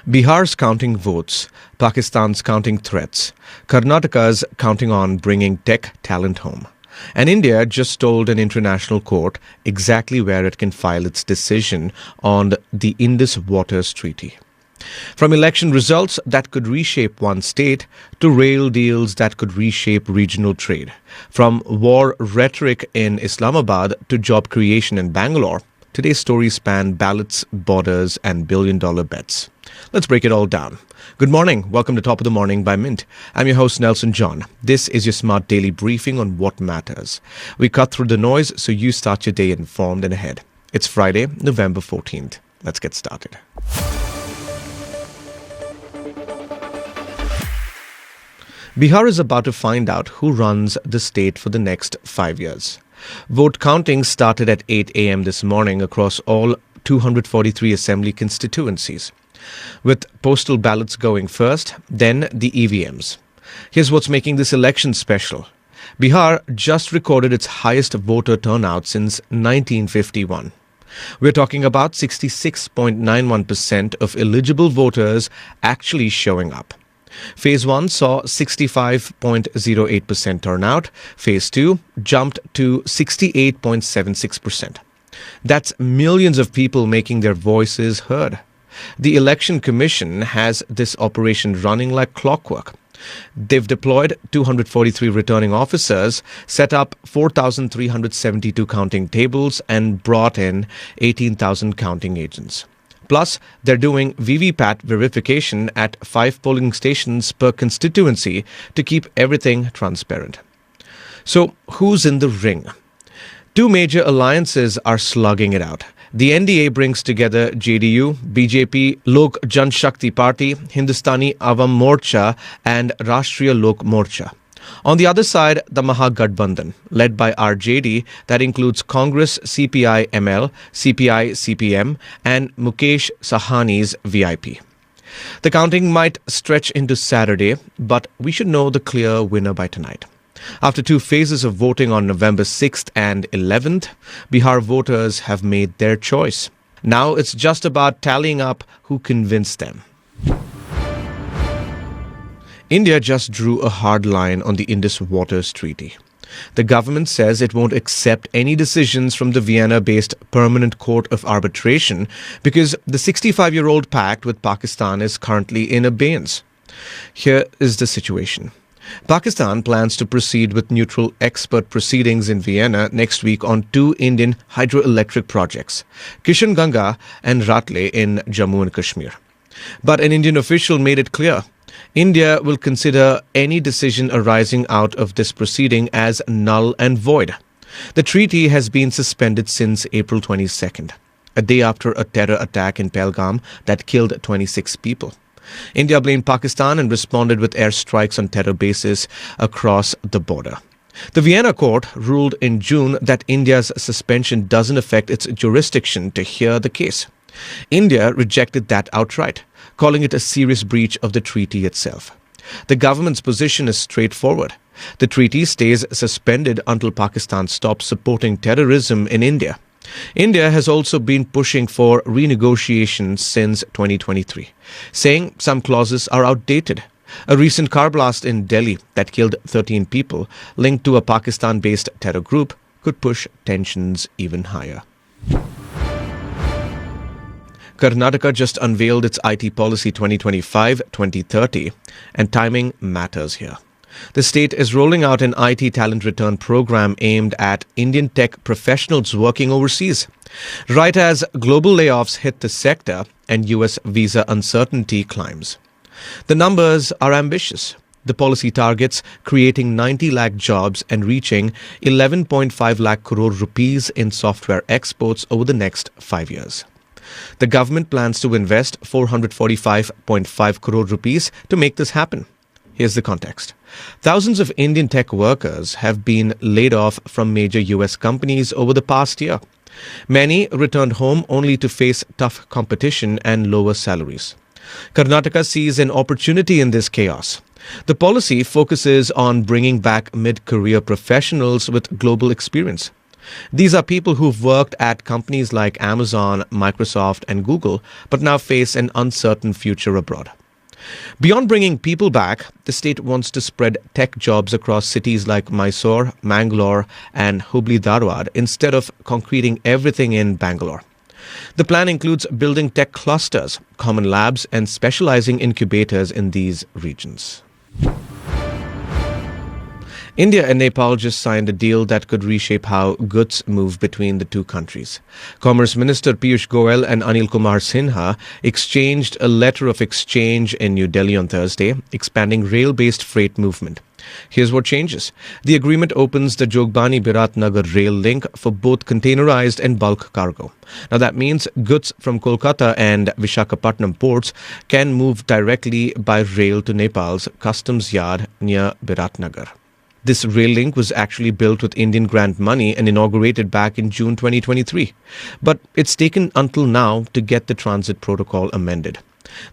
Bihar's counting votes, Pakistan's counting threats, Karnataka's counting on bringing tech talent home. And India just told an international court exactly where it can file its decision on the Indus Waters Treaty. From election results that could reshape one state to rail deals that could reshape regional trade. From war rhetoric in Islamabad to job creation in Bangalore, today's stories span ballots, borders, and billion-dollar bets. Let's break it all down. Good morning. Welcome to Top of the Morning by Mint. I'm your host, Nelson John. This is your smart daily briefing on what matters. We cut through the noise so you start your day informed and ahead. It's Friday, November 14th. Let's get started. Bihar is about to find out who runs the state for the next 5 years. Vote counting started at 8 a.m. this morning across all 243 assembly constituencies, with postal ballots going first, then the EVMs. Here's what's making this election special. Bihar just recorded its highest voter turnout since 1951. We're talking about 66.91% of eligible voters actually showing up. Phase 1 saw 65.08% turnout. Phase 2 jumped to 68.76%. That's millions of people making their voices heard. The Election Commission has this operation running like clockwork. They've deployed 243 returning officers, set up 4,372 counting tables, and brought in 18,000 counting agents. Plus, they're doing VVPAT verification at 5 polling stations per constituency to keep everything transparent. So, who's in the ring? Two major alliances are slugging it out. The NDA brings together JDU, BJP, Lok Janshakti Party, Hindustani Avam Morcha, and Rashtriya Lok Morcha. On the other side, the Mahagathbandhan, led by RJD, that includes Congress, CPI-ML, CPI-CPM, and Mukesh Sahani's VIP. The counting might stretch into Saturday, but we should know the clear winner by tonight. After 2 phases of voting on November 6th and 11th, Bihar voters have made their choice. Now it's just about tallying up who convinced them. India just drew a hard line on the Indus Waters Treaty. The government says it won't accept any decisions from the Vienna-based Permanent Court of Arbitration because the 65-year-old pact with Pakistan is currently in abeyance. Here is the situation. Pakistan plans to proceed with neutral expert proceedings in Vienna next week on 2 Indian hydroelectric projects, Kishan Ganga and Ratle in Jammu and Kashmir. But an Indian official made it clear India will consider any decision arising out of this proceeding as null and void. The treaty has been suspended since April 22nd, a day after a terror attack in Pahalgam that killed 26 people. India blamed Pakistan and responded with airstrikes on terror bases across the border. The Vienna court ruled in June that India's suspension doesn't affect its jurisdiction to hear the case. India rejected that outright, calling it a serious breach of the treaty itself. The government's position is straightforward. The treaty stays suspended until Pakistan stops supporting terrorism in India. India has also been pushing for renegotiation since 2023, saying some clauses are outdated. A recent car blast in Delhi that killed 13 people linked to a Pakistan-based terror group could push tensions even higher. Karnataka just unveiled its IT policy 2025-2030, and timing matters here. The state is rolling out an IT talent return program aimed at Indian tech professionals working overseas. Right as global layoffs hit the sector and US visa uncertainty climbs. The numbers are ambitious. The policy targets creating 90 lakh jobs and reaching 11.5 lakh crore rupees in software exports over the next 5 years. The government plans to invest 445.5 crore rupees to make this happen. Here's the context. Thousands of Indian tech workers have been laid off from major US companies over the past year. Many returned home only to face tough competition and lower salaries. Karnataka sees an opportunity in this chaos. The policy focuses on bringing back mid-career professionals with global experience. These are people who've worked at companies like Amazon, Microsoft, and Google, but now face an uncertain future abroad. Beyond bringing people back, the state wants to spread tech jobs across cities like Mysore, Mangalore, and Hubli Dharwad instead of concreting everything in Bangalore. The plan includes building tech clusters, common labs, and specializing incubators in these regions. India and Nepal just signed a deal that could reshape how goods move between the two countries. Commerce Minister Piyush Goyal and Anil Kumar Sinha exchanged a letter of exchange in New Delhi on Thursday, expanding rail-based freight movement. Here's what changes. The agreement opens the Jogbani-Biratnagar rail link for both containerized and bulk cargo. Now that means goods from Kolkata and Visakhapatnam ports can move directly by rail to Nepal's customs yard near Biratnagar. This rail link was actually built with Indian grant money and inaugurated back in June 2023. But it's taken until now to get the transit protocol amended.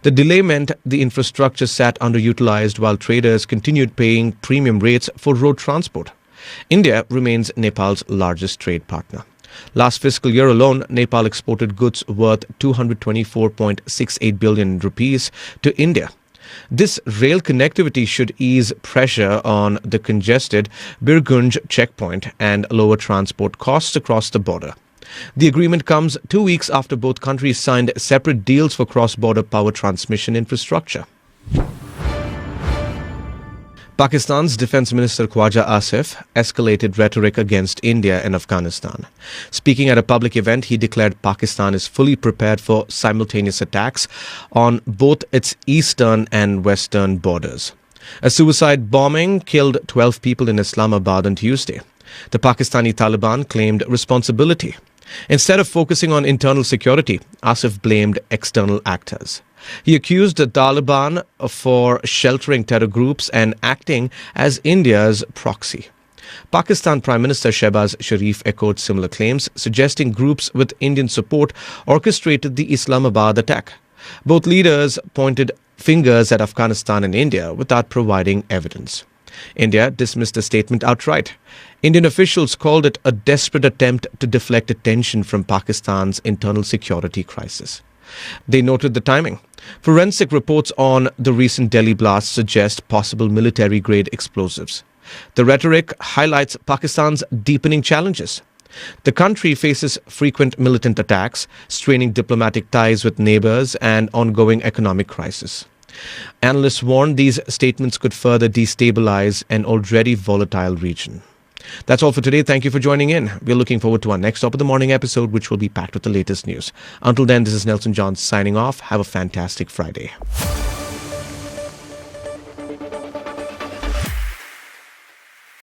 The delay meant the infrastructure sat underutilized while traders continued paying premium rates for road transport. India remains Nepal's largest trade partner. Last fiscal year alone, Nepal exported goods worth 224.68 billion rupees to India. This rail connectivity should ease pressure on the congested Birgunj checkpoint and lower transport costs across the border. The agreement comes 2 weeks after both countries signed separate deals for cross-border power transmission infrastructure. Pakistan's Defence Minister Khwaja Asif escalated rhetoric against India and Afghanistan. Speaking at a public event, he declared Pakistan is fully prepared for simultaneous attacks on both its eastern and western borders. A suicide bombing killed 12 people in Islamabad on Tuesday. The Pakistani Taliban claimed responsibility. Instead of focusing on internal security, Asif blamed external actors. He accused the Taliban for sheltering terror groups and acting as India's proxy. Pakistan Prime Minister Shehbaz Sharif echoed similar claims, suggesting groups with Indian support orchestrated the Islamabad attack. Both leaders pointed fingers at Afghanistan and India without providing evidence. India dismissed the statement outright. Indian officials called it a desperate attempt to deflect attention from Pakistan's internal security crisis. They noted the timing. Forensic reports on the recent Delhi blast suggest possible military-grade explosives. The rhetoric highlights Pakistan's deepening challenges. The country faces frequent militant attacks, straining diplomatic ties with neighbors, and ongoing economic crisis. Analysts warn these statements could further destabilize an already volatile region. That's all for today. Thank you for joining in. We're looking forward to our next Top of the Morning episode, which will be packed with the latest news. Until then, this is Nelson Johns signing off. Have a fantastic Friday.